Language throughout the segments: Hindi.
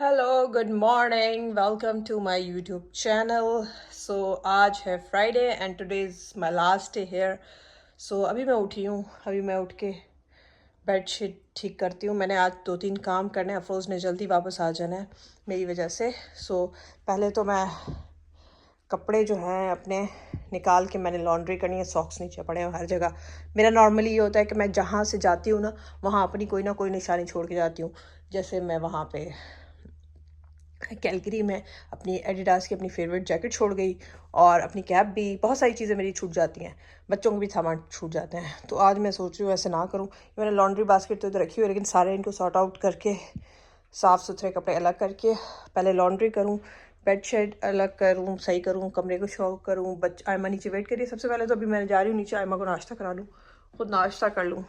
Hello, good morning, welcome to my YouTube channel. So आज है Friday and today is my last day here. So अभी मैं उठी हूँ, अभी मैं उठ के बेडशीट ठीक करती हूँ। मैंने आज 2-3 काम करने हैं। अफरोज़ ने जल्दी वापस आ जाना है मेरी वजह से। सो पहले तो मैं कपड़े जो हैं अपने निकाल के मैंने लॉन्ड्री करनी है। सॉक्स नीचे पड़े हैं हर जगह। मेरा नॉर्मली ये होता है कि मैं जहाँ से जाती हूँ ना वहाँ अपनी कोई ना कोई निशानी छोड़ के जाती हूँ। जैसे मैं वहाँ पे कैलगरी में अपनी एडिडास की अपनी फेवरेट जैकेट छोड़ गई और अपनी कैप भी, बहुत सारी चीज़ें मेरी छूट जाती हैं। बच्चों के भी सामान छूट जाते हैं। तो आज मैं सोच रही हूँ ऐसे ना करूँ। मैंने लॉन्ड्री बास्केट तो इधर रखी हुई है, लेकिन सारे इनको सॉर्ट आउट करके साफ़ सुथरे कपड़े अलग करके पहले लॉन्ड्री करूँ, बेडशीट अलग करूँ, सही करूँ, कमरे को शो करूँ। आयमा नीचे वेट करिए। सबसे पहले तो अभी मैं जा रही हूँ नीचे, आयमा को नाश्ता करा लूँ, खुद नाश्ता कर लूँ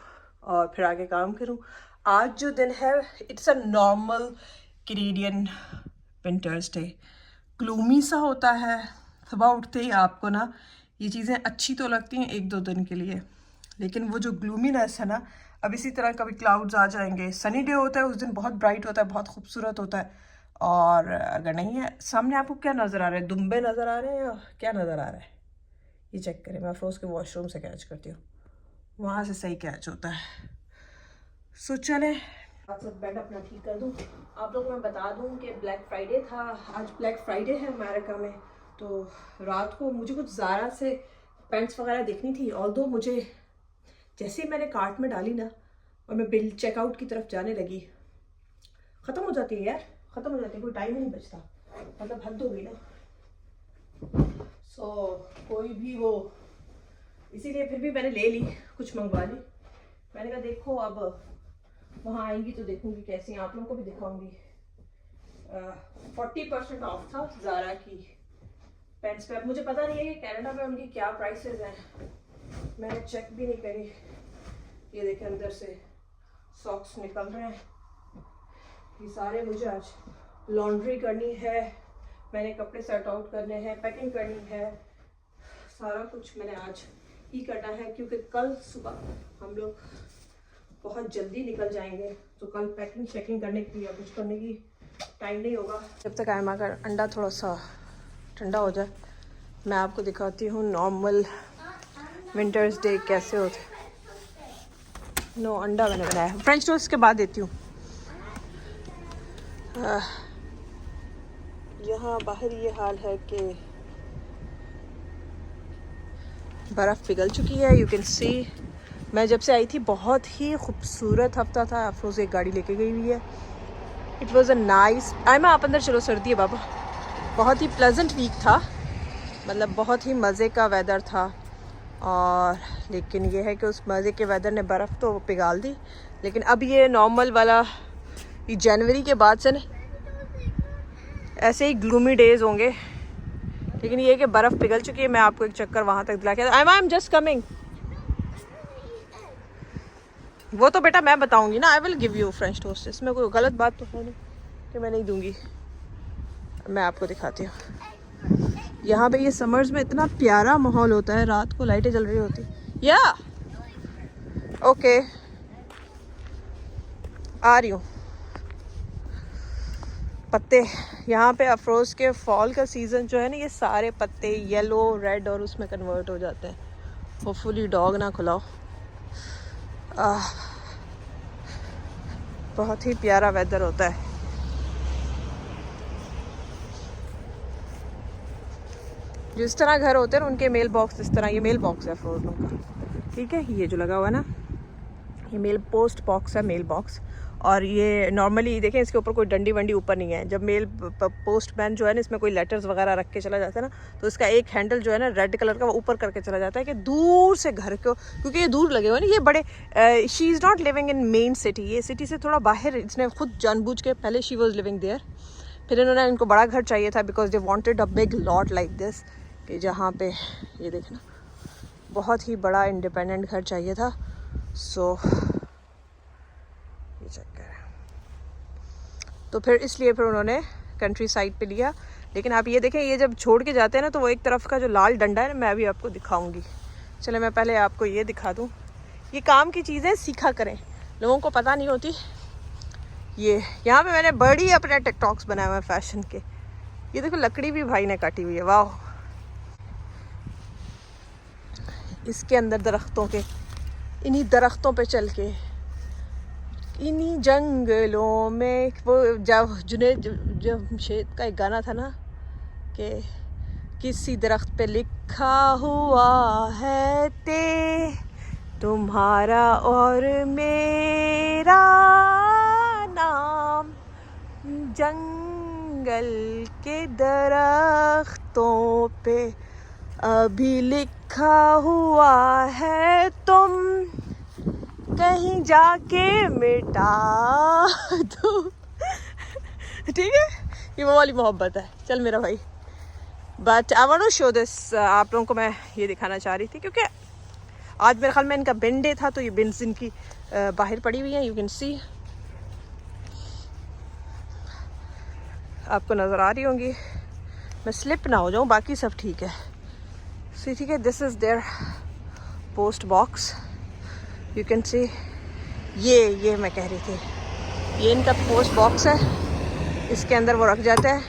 और फिर आगे काम करूँ। आज जो दिन है it's a normal Canadian winters day. Gloomy सा होता है। सुबह उठते ही आपको ना ये चीज़ें अच्छी तो लगती हैं 1-2 दिन के लिए, लेकिन वो जो ग्लूमीनेस है ना, अब इसी तरह कभी क्लाउड्स आ जाएंगे। सनी डे होता है उस दिन, बहुत ब्राइट होता है, बहुत खूबसूरत होता है। और अगर नहीं है, सामने आपको क्या नज़र आ रहा है? दुम्बे नज़र आ रहे हैं या क्या नज़र आ रहा है? ये चेक करें। मैं अफरोज़ के वॉशरूम से कैच करती हूँ, वहाँ से सही कैच होता है। सो चलें, सब बेड अपना ठीक कर दूँ। आप लोग को मैं बता दूँ कि ब्लैक फ्राइडे था, आज ब्लैक फ्राइडे है अमेरिका में। तो रात को मुझे कुछ ज़ारा से पैंट्स वगैरह देखनी थी। ऑल्दो मुझे जैसे ही मैंने कार्ट में डाली ना और मैं बिल चेकआउट की तरफ जाने लगी, ख़त्म हो जाती है यार, ख़त्म हो जाती है, कोई टाइम ही नहीं बचता। मतलब हद हो गई ना। कोई भी वो, इसीलिए फिर भी मैंने ले ली, कुछ मंगवा ली। मैंने कहा देखो अब वहाँ आएंगी तो देखूंगी कैसी, आप लोगों को भी दिखाऊंगी। 40% ऑफ था ज़ारा की पैंट्स पे। अब मुझे पता नहीं है कि कनाडा में उनकी क्या प्राइसेस हैं, मैंने चेक भी नहीं करी। ये देखें अंदर से सॉक्स निकल रहे हैं। ये सारे मुझे आज लॉन्ड्री करनी है, मैंने कपड़े सेट आउट करने हैं, पैकिंग करनी है, सारा कुछ मैंने आज ही करना है, क्योंकि कल सुबह हम लोग बहुत जल्दी निकल जाएंगे। तो कल पैकिंग शेकिंग करने की या कुछ करने की टाइम नहीं होगा। जब तक आयमा का अंडा थोड़ा सा ठंडा हो जाए, मैं आपको दिखाती हूँ नॉर्मल विंटर्स डे कैसे होते। नो, अंडा मैंने बनाया, फ्रेंच टोस्ट के बाद देती हूँ। यहाँ बाहर ये हाल है कि बर्फ़ पिघल चुकी है, यू कैन सी। मैं जब से आई थी बहुत ही खूबसूरत हफ्ता था। अफरोज़ एक गाड़ी लेके गई हुई है। It was a nice. Aima आप अंदर चलो, सर्दी है बाबा। बहुत ही प्लेजेंट वीक था, मतलब बहुत ही मज़े का वेदर था। और लेकिन ये है कि उस मज़े के वेदर ने बर्फ़ तो पिघाल दी। लेकिन अब ये नॉर्मल वाला, ये जनवरी के बाद से ना ऐसे ही ग्लूमी डेज़ होंगे। लेकिन ये है कि बर्फ़ पिघल चुकी है। मैं आपको एक चक्कर वहाँ तक दिला के, आई एम जस्ट कमिंग। वो तो बेटा मैं बताऊंगी ना, I will give you French toast. इसमें कोई गलत बात तो है नहीं कि मैं नहीं दूंगी। मैं आपको दिखाती हूँ। यहाँ पे ये समर्स में इतना प्यारा माहौल होता है, रात को लाइटें जल रही होती। या ओके, आ रही हूँ। पत्ते यहाँ पे अफरोज़ के फॉल का सीज़न जो है ना, ये सारे पत्ते येलो, रेड और उसमें कन्वर्ट हो जाते हैं। होपफुली डॉग ना खुलाओ। बहुत ही प्यारा वेदर होता है। जिस तरह घर होते हैं उनके मेल बॉक्स, इस तरह ये मेल बॉक्स है अफरोज़ का, ठीक है। ये जो लगा हुआ है ना, ये मेल पोस्ट बॉक्स है, मेल बॉक्स। और ये नॉर्मली देखें, इसके ऊपर कोई डंडी वंडी ऊपर नहीं है। जब मेल पोस्टमैन जो है ना, इसमें कोई लेटर्स वगैरह रख के चला जाता है ना, तो इसका एक हैंडल जो है ना रेड कलर का, वो ऊपर करके चला जाता है कि दूर से घर को, क्योंकि ये दूर लगे हुए ना, ये बड़े, she is not living in main city, ये सिटी से थोड़ा बाहर। इसने खुद जानबूझ के, पहले शी वॉज लिविंग देयर, फिर इन्होंने, इनको बड़ा घर चाहिए था because they wanted a big lot like this, कि जहाँ पे ये देखना बहुत ही बड़ा इंडिपेंडेंट घर चाहिए था। सो ये चेक करें। तो फिर इसलिए फिर उन्होंने कंट्री साइड पे लिया। लेकिन आप ये देखें, ये जब छोड़ के जाते हैं ना, तो वो एक तरफ का जो लाल डंडा है ना, मैं अभी आपको दिखाऊंगी। चले मैं पहले आपको ये दिखा दूँ। ये काम की चीज़ें सीखा करें, लोगों को पता नहीं होती ये यहाँ पे मैंने बड़ी अपने टिकटॉक्स बनाए हुए हैं फैशन के। ये देखो लकड़ी भी भाई ने काटी हुई है, वाह। इसके अंदर दरख्तों के, इन्हीं दरख्तों पे चल के, इन्हीं जंगलों में, वो जब जुनैद जमशेद का एक गाना था ना कि किसी दरख्त पे लिखा हुआ है तुम्हारा और मेरा नाम, जंगल के दरख्तों पे अभी लिखा हुआ है, तुम कहीं जाके मिटा दो। ठीक है, ये वो वाली मोहब्बत है। चल मेरा भाई, but I want to show this, आप लोगों को मैं ये दिखाना चाह रही थी क्योंकि आज मेरे ख्याल में इनका बिन डे था, तो ये बिन्स इनकी बाहर पड़ी हुई हैं, यू कैन सी, आपको नज़र आ रही होंगी। मैं स्लिप ना हो जाऊँ, बाकी सब ठीक है। सी ठीक है, this is there post box, you can see. ये मैं कह रही थी, ये इनका पोस्ट बॉक्स है, इसके अंदर वो रख जाता है।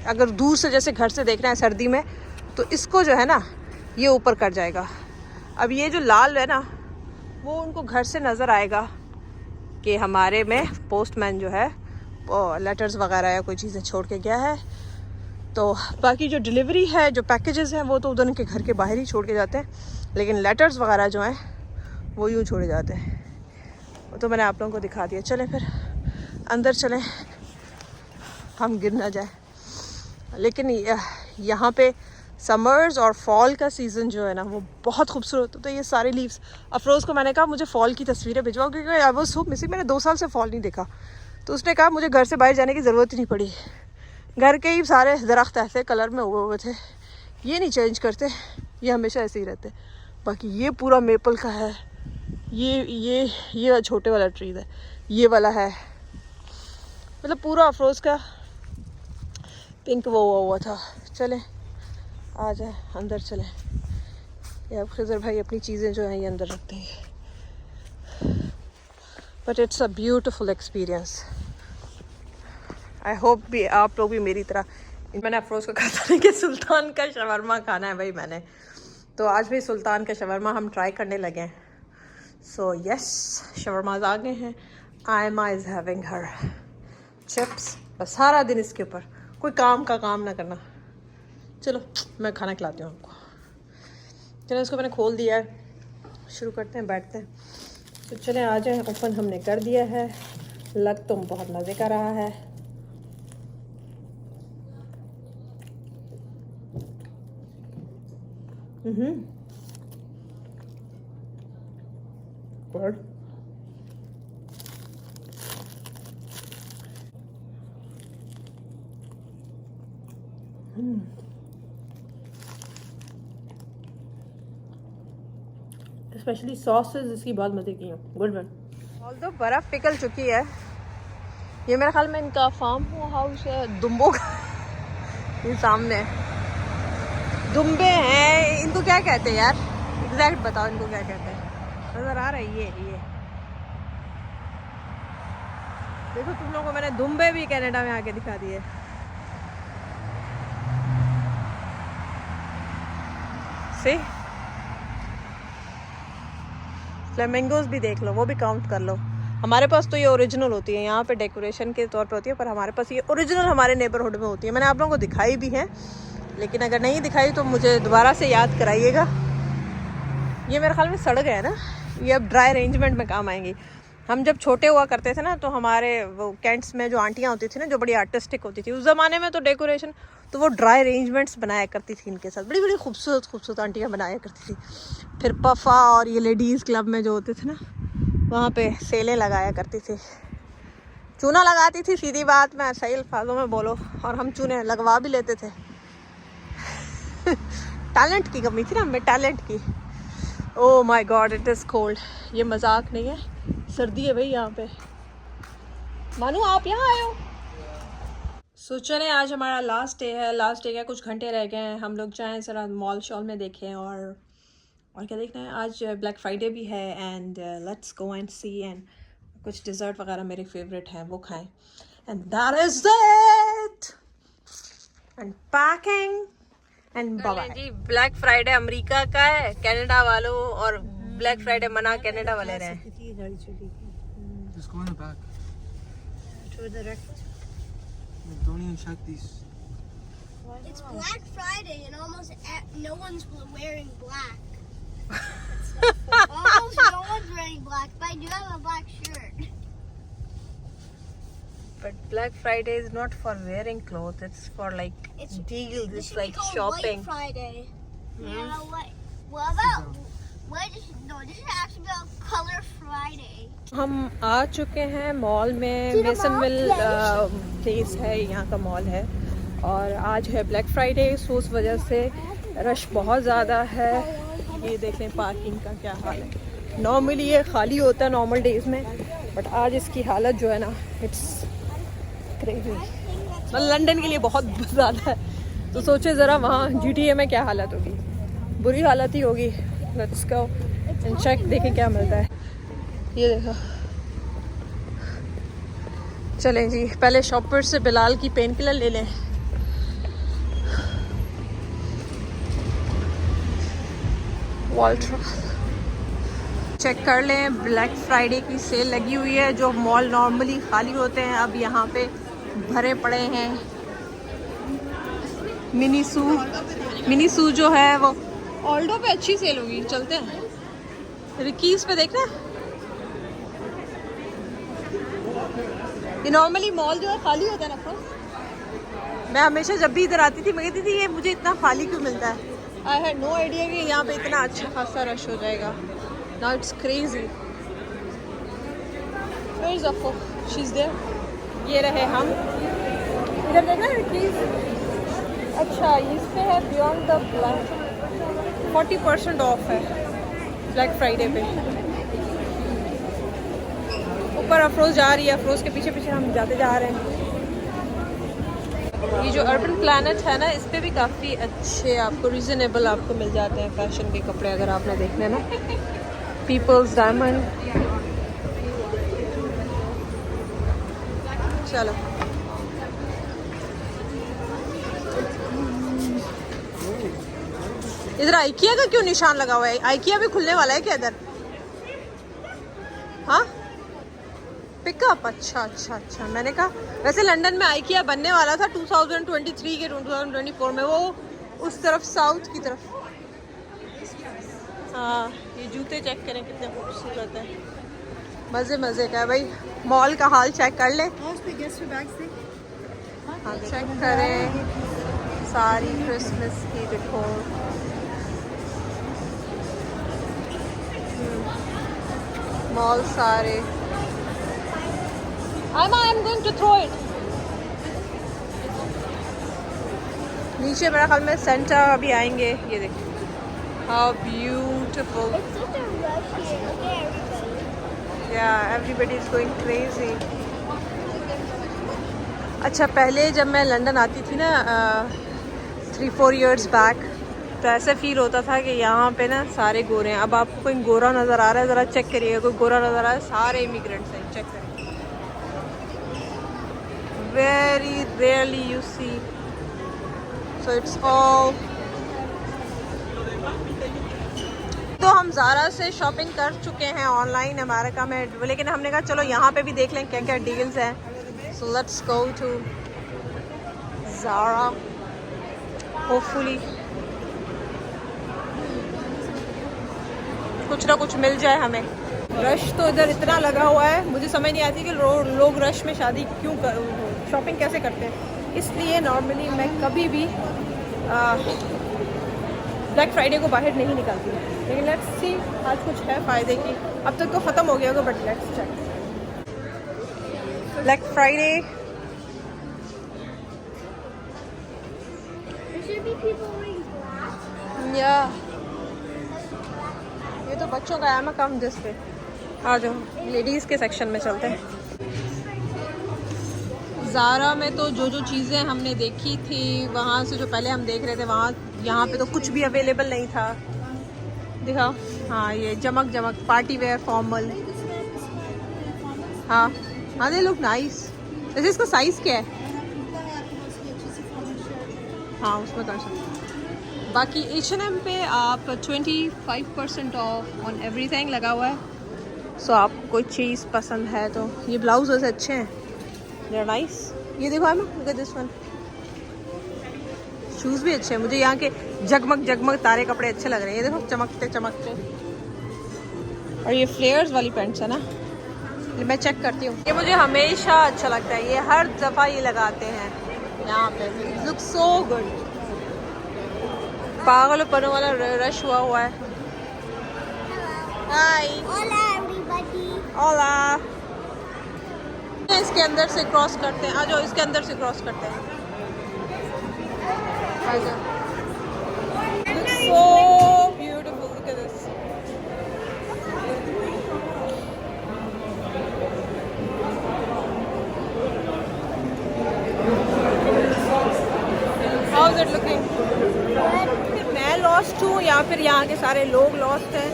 अगर दूर से जैसे घर से देखना है सर्दी में, तो इसको जो है ना ये ऊपर कर जाएगा। अब ये जो लाल है ना, वो उनको घर से नज़र आएगा कि हमारे में पोस्टमैन जो है वो लेटर्स वगैरह या कोई चीज़ें छोड़ के गया है। तो बाकी जो डिलीवरी है, जो पैकेजेस हैं, वो तो उधर उनके घर के बाहर ही छोड़ के जाते हैं, लेकिन लेटर्स वगैरह जो हैं वो यूँ छोड़े जाते हैं। तो मैंने आप लोगों को दिखा दिया। चलें फिर अंदर चलें, हम गिर ना जाए। लेकिन यहाँ पे समर्स और फॉल का सीज़न जो है ना वो बहुत खूबसूरत होता है। तो ये सारे लीव्स, अफरोज़ को मैंने कहा मुझे फॉल की तस्वीरें भिजवाओ, क्योंकि आई वाज सो मिसिंग, मैंने 2 साल से फॉल नहीं देखा। तो उसने कहा मुझे घर से बाहर जाने की ज़रूरत ही नहीं पड़ी, घर के ही सारे दरख्त ऐसे कलर में हुए थे, ये नहीं चेंज करते, ये हमेशा ऐसे ही रहते। बाकी ये पूरा मेपल का है, ये छोटे वाला ट्री है, ये वाला है, मतलब पूरा अफरोज़ का पिंक वो हुआ था। चलें आ जाए अंदर चलें। ये अब खिज़र भाई अपनी चीज़ें जो हैं ये अंदर रखते हैं। But it's a beautiful experience. I hope भी आप लोग भी मेरी तरह। मैंने अफरोज़ को कहा था कि सुल्तान का शवरमा खाना है भाई मैंने, तो आज भी सुल्तान का शवरमा हम ट्राई करने लगे हैं। सो यस, शवरमाज आ गए हैं। Aima is having her chips. बस सारा दिन इसके ऊपर, कोई काम ना करना। चलो मैं खाना खिलाती हूँ आपको। चलो इसको मैंने खोल दिया है, शुरू करते हैं, बैठते हैं। तो चलें आ जाएं, ओपन हमने कर दिया है। लग तो बहुत मज़े का रहा है। गुड। स्पेशली सॉसेस इसकी बहुत मज़े की हैं। Good one. ऑल्दो बर्फ़ पिघल चुकी है। ये मेरे ख्याल में इनका फार्म हाउस है दुम्बों का। ये सामने दुम्बे हैं, इनको क्या कहते हैं यार, एग्जैक्ट बताओ इनको क्या कहते हैं। नज़र आ रहा है ये देखो, तुम लोगों को मैंने दुम्बे भी कनाडा में आके दिखा दिए। सी फ्लेमिंगोज भी देख लो, वो भी काउंट कर लो। हमारे पास तो ये ओरिजिनल होती है, यहाँ पे डेकोरेशन के तौर पे होती है, पर हमारे पास ये ओरिजिनल हमारे नेबरहुड में होती है। मैंने आप लोगों को दिखाई भी है, लेकिन अगर नहीं दिखाई तो मुझे दोबारा से याद कराइएगा। ये मेरे ख्याल में सड़ गया है ना, ये अब ड्राई अरेंजमेंट में काम आएंगी। हम जब छोटे हुआ करते थे ना, तो हमारे वो कैंट्स में जो आंटियाँ होती थी ना, जो बड़ी आर्टिस्टिक होती थी उस ज़माने में, तो डेकोरेशन तो वो ड्राई अरेंजमेंट्स बनाया करती थी इनके साथ। बड़ी बड़ी खूबसूरत आंटियाँ बनाया करती थी। फिर पफ़ा और ये लेडीज़ क्लब में जो होते थे ना, वहाँ पे सेलें लगाया करती थी, चूना लगाती थी। सीधी बात, मैं सही अल्फाजों में बोलो, और हम चूने लगवा भी लेते थे। टैलेंट की कमी थी ना हमें, टैलेंट की। Oh my God, it is cold. ये मजाक नहीं है, सर्दी है भाई यहाँ पे। मानू आप यहाँ आए हो। सो चलें, आज हमारा लास्ट डे है। लास्ट डे का कुछ घंटे रह गए हैं, हम लोग चाहें ज़रा मॉल शॉल में देखें और क्या देखना है। आज ब्लैक फ्राइडे भी है, and let's go and see and कुछ डिज़र्ट वगैरह मेरे फेवरेट हैं वो खाएं। And that is it and packing and bye जी। ब्लैक फ्राइडे अमेरिका का है, कनाडा वालों और ब्लैक फ्राइडे मना कनाडा वाले रहे। Just go in the back. To the right. Don't even check these. It's Black Friday and almost no one's wearing black. Almost no one's wearing black, but I do have a black shirt. But Black Friday is not for wearing clothes, it's for like deals, it's like shopping. White Friday. Yeah, what about, this is actually about Color Friday. हम आ चुके हैं मॉल में, मेसनविल प्लेस है, यहाँ का मॉल है और आज है ब्लैक फ्राइडे, सो उस वजह से रश बहुत ज़्यादा है। ये देख लें पार्किंग का क्या हाल है। नॉर्मली ये खाली होता है नॉर्मल डेज़ में, बट आज इसकी हालत जो है ना, इट्स क्रेजी। मतलब लंदन के लिए बहुत ज़्यादा है, तो सोचे ज़रा वहाँ GTA में क्या हालत होगी, बुरी हालत ही होगी। लेट्स गो एंड चेक, देखें क्या मिलता है। ये देखो, चलें जी, पहले शॉपर से बिलाल की पेन किलर ले लें। वॉल्ट्रा चेक कर लें, ब्लैक फ्राइडे की सेल लगी हुई है। जो मॉल नॉर्मली खाली होते हैं अब यहाँ पे भरे पड़े हैं। मिनी सू जो है वो ऑल्डो पे अच्छी सेल होगी, चलते हैं। रिकीज पे देखना, ये नॉर्मली मॉल जो है खाली होता है ना। मैं हमेशा जब भी इधर आती थी मैं कहती थी ये मुझे इतना खाली क्यों मिलता है। आई हैड नो आइडिया कि यहाँ पे इतना अच्छा खासा रश हो जाएगा। Now it's crazy. Where is अफो, शी इज देयर। ये रहे हम, इधर देखना प्लीज। अच्छा, इस पे है बियॉन्ड द ब्लैक, 40% ऑफ है ब्लैक फ्राइडे पे। ऊपर अफरोज जा रही है, अफरोज के पीछे पीछे हम जाते जा रहे हैं। ये जो अर्बन प्लैनेट है ना, इस पे भी काफ़ी अच्छे आपको रीज़नेबल आपको मिल जाते हैं फैशन के कपड़े, अगर आपने देखने ना। पीपल्स डायमंड, चलो इधर आइकिया का क्यों निशान लगा हुआ है? आइकिया भी खुलने वाला है क्या इधर? हाँ, पिकअप। अच्छा, मैंने कहा वैसे लंदन में आइकिया बनने वाला था 2023 के 2024 में, वो उस तरफ साउथ की तरफ। हाँ, ये जूते चेक करें कितने खूबसूरत है, मज़े का है भाई। मॉल का हाल चेक कर ले। हाँ, चेक करें सारी क्रिसमस की डिकोर। मॉल सारे। I'm going to throw it. नीचे मेरा ख्याल में सेंटा अभी आएंगे। ये देखिए, how beautiful. It's such a rush here. Look at everybody. Yeah, everybody is going crazy. अच्छा, पहले जब मैं लंदन आती थी ना 3-4 years बैक, तो ऐसा फील होता था कि यहाँ पे ना सारे गोरे हैं। अब आपको कोई गोरा नज़र आ रहा है, ज़रा चेक करिएगा, कोई गोरा नज़र आ रहा है, सारे इमिग्रेंट्स हैं, चेक करिए। Very rarely you see, so it's all। तो हम ज़ारा से शॉपिंग कर चुके हैं ऑनलाइन अमेरिका में, लेकिन हमने कहा चलो यहाँ पे भी देख लें क्या क्या डील्स हैं। So let's go to Zara, hopefully कुछ ना कुछ मिल जाए हमें। रश तो इधर इतना लगा हुआ है, मुझे समझ नहीं आती कि लोग रश में शॉपिंग कैसे करते हैं। इसलिए नॉर्मली मैं कभी भी ब्लैक फ्राइडे को बाहर नहीं निकलती, लेकिन लेट्स सी आज कुछ है फ़ायदे की। अब तक तो ख़त्म हो गया होगा, but let's check. Black Friday, या ये तो बच्चों का है, कम जिस पे आ जाओ। लेडीज़ के सेक्शन में चलते हैं। ज़ारा में तो जो चीज़ें हमने देखी थी वहाँ से, जो पहले हम देख रहे थे वहाँ, यहाँ पे तो कुछ भी अवेलेबल नहीं था। दिखाओ, हाँ, ये जमक पार्टी वेयर फॉर्मल। हाँ हाँ, दे लुक नाइस। वैसे इसका साइज़ क्या है? हाँ उसमें कर सकते हैं। बाकी H&M पे आप 25% ऑफ ऑन एवरीथिंग लगा हुआ है। सो आप कोई चीज़ पसंद है तो ये ब्लाउज वैसे अच्छे हैं, दे आर नाइस। ये देखो है ना, दिस वन। शूज़ भी अच्छे हैं, मुझे यहाँ के जगमग जगमग तारे कपड़े अच्छे लग रहे हैं। ये देखो चमकते चमकते। और ये फ्लेयर्स वाली पैंट्स है ना, मैं चेक करती हूँ। ये मुझे हमेशा अच्छा लगता है, ये हर दफ़ा ये लगाते हैं यहाँ पे। Look so good. पागलपन वाला रश हुआ है। हाय Hola, everybody. ओला। इसके अंदर से क्रॉस करते हैं, आ जाओ इसके अंदर से क्रॉस करते हैं। आ जाओ। So beautiful, look at this. How is it looking? फिर मैं लॉस्ट हूँ या फिर यहाँ के सारे लोग लॉस्ट हैं,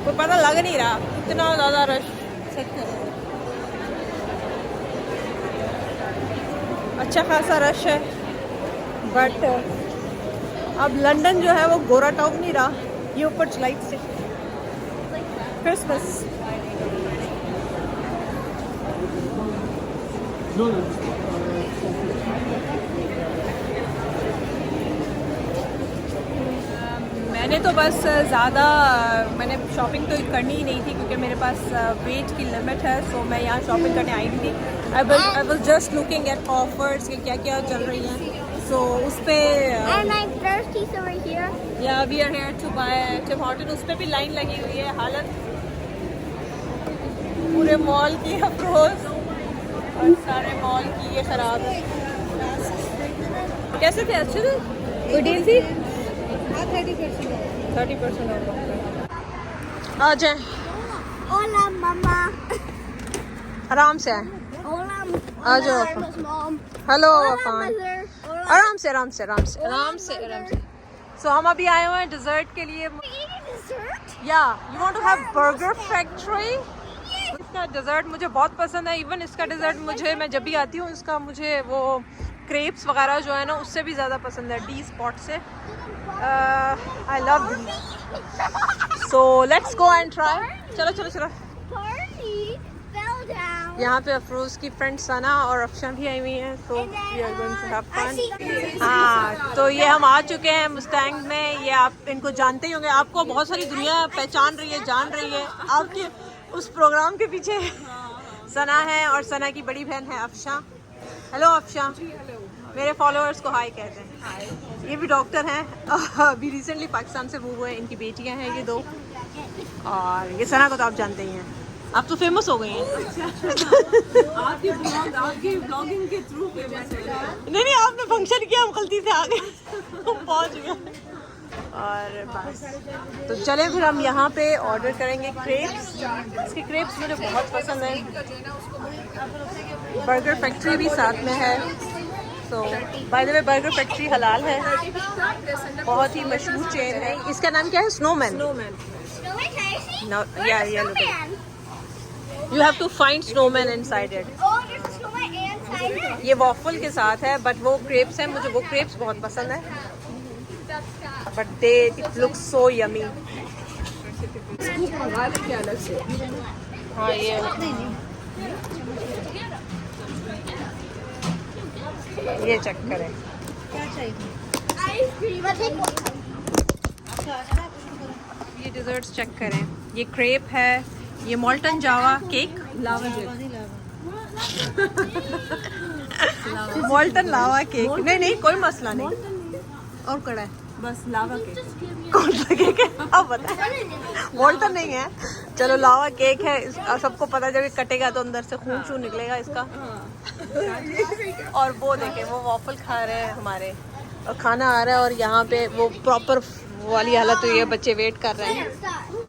कोई पता लग नहीं रहा, इतना ज़्यादा रश। अच्छा खासा रश है, बट अब लंदन जो है वो गोरा टाउन नहीं रहा, ये ऊपर लाइट से क्रिसमस। मैंने तो बस ज़्यादा मैंने शॉपिंग तो करनी ही नहीं थी क्योंकि मेरे पास वेट की लिमिट है। सो मैं यहाँ शॉपिंग करने आई थी। I was just looking at offers कि क्या क्या चल रही हैं। सो उस पर And I'm thirsty, so we're here. या we are here to buy Tim Horton, उस पर भी लाइन लगी हुई है। हालत पूरे मॉल की अप्रोच और सारे मॉल की ये खराब है। कैसे थे? अच्छे थे? कोई डील थी? 30% ऑफ। आ जाए, Hola, mama. आराम से आए। Hola, आ जाओ hola, Afan. mom. Hello Hola, Afan. mother. Hola. आराम से आराम से आराम से आराम से आराम से। सो हम अभी आए हुए हैं डिजर्ट के लिए। We're eating dessert? या you want to have burger factory? इसका डिज़र्ट मुझे बहुत पसंद है। इवन इसका डिज़र्ट मुझे, मैं जब भी आती हूँ इसका मुझे वो क्रेप्स वगैरह जो है ना उससे भी ज़्यादा पसंद है, डी स्पॉट से। I love the. So let's go and try. चलो चलो चलो। Party fell down. यहाँ पे अफरोज़ की फ्रेंड सना और अफशा भी आई हुई हैं। So we are going to have I see. Fun. हाँ, तो ये हम आ चुके हैं मुस्टैंग में। ये आप इनको जानते ही होंगे, आपको बहुत सारी दुनिया पहचान रही है, जान रही है। आपके उस प्रोग्राम के पीछे सना है और सना की बड़ी बहन है अफशा। हेलो अफशा, मेरे फॉलोअर्स को हाय कहते हैं। ये भी डॉक्टर हैं, अभी रिसेंटली पाकिस्तान से मूव हुए। इनकी बेटियां हैं ये दो, और ये सना को तो आप जानते ही हैं, आप तो फेमस हो गई हैं। आपकी ब्लॉगिंग के थ्रू फेमस हो गए। नहीं आपने फंक्शन किया, हम गलती से आ गए, हम पहुंच गए। और बस तो चले फिर हम यहाँ पे ऑर्डर करेंगे क्रेप्स। इसके क्रेप्स मुझे बहुत पसंद है। बर्गर फैक्ट्री भी साथ में है। So by the way burger factory हलाल है, बहुत ही मशहूर चेन है। इसका नाम क्या है? Snowman. Snowman, can I see? No, Where's yeah, the yeah, look at snowman? You have to find snowman inside it. Oh, there's a snowman inside it. ये वॉफल के साथ है, बट वो क्रेप्स हैं, मुझे वो क्रेप्स बहुत पसंद है। But they it looks so yummy. हाँ ये चेक करें। Ice cream. I'll take one. ये डिजर्ट्स चेक करें। ये क्रेप है, ये मॉल्टन जावा केक, मॉल्टन लावा केक। नहीं कोई मसला नहीं। और कड़ा है बस लावा के कौन सा केक है अब बता। मॉल्टन नहीं है, चलो लावा केक है। सबको पता जब ये कटेगा तो अंदर से खून शून निकलेगा इसका। और वो देखे वो वॉफल खा रहे हैं हमारे, और खाना आ रहा है और यहाँ पे वो प्रॉपर वाली हालत हुई है, बच्चे वेट कर रहे हैं।